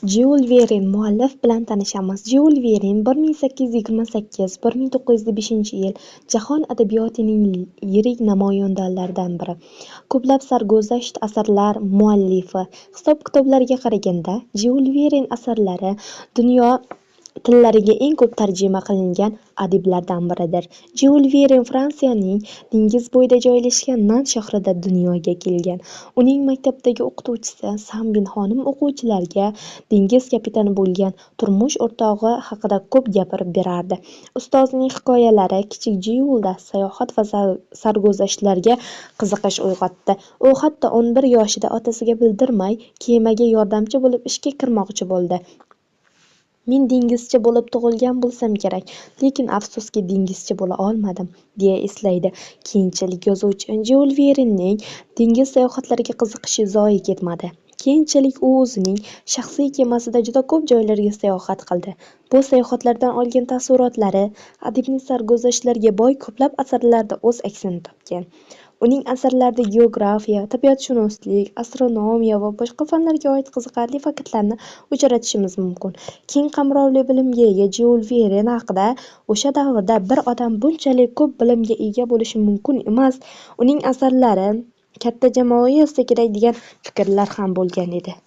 Jules Verne muallif bilan tanishamiz. Jules Verne 1828-1905-yil jahon adabiyotining yirik namoyandalaridan biri. Ko'plab sarguzasht asarlar muallifi. Hisob-kitoblarga qaraganda, Jules Verne asarlari dunyo tillariga eng ko'p tarjima qilingan adiblardan biridir. Jules Verne Fransiyaning dengiz bo'yida joylashgan Nant shahrida dunyoga kelgan. Uning maktabdagi o'qituvchisi Sambin xonim o'quvchilarga dengiz kapitani bo'lgan turmush o'rtog'i haqida ko'p gapirib berardi. Ustozining hikoyalari kichik Julesda sayohat va sarguzashtlarga qiziqish uyg'otdi. U hatto 11 yoshida otasiga bildirmay kemaga yordamchi bo'lib ishga kirmoqchi bo'ldi. Men dengizchi bo'lib tug'ilgan bo'lsam kerak, lekin afsuski dengizchi bo'la olmadim, deya eslaydi keyinchalik yozuvchi. Jules Vernening dengiz sayohatlariga qiziqishi zoye ketmadi. Keyinchalik u o'zining shaxsiy kemasida juda ko'p joylarga sayohat qildi. Bu sayohatlardan olgan taassurotlari adibning sarguzashtlariga boy ko'plab asarlarda o'z aksini topgan. Uning asarlarida geografiya, tabiatshunoslik, astronomiya va boshqa fanlarga oid qiziqarli faktlarni uchratishimiz mumkin. Keng qamrovli bilimga ega Jules Verne haqida o'sha davrda bir odam bunchalik ko'p bilimga ega bo'lishi mumkin emas. Uning asarlari katta jamoa yozsa kerak degan fikrlar ham bo'lgan edi.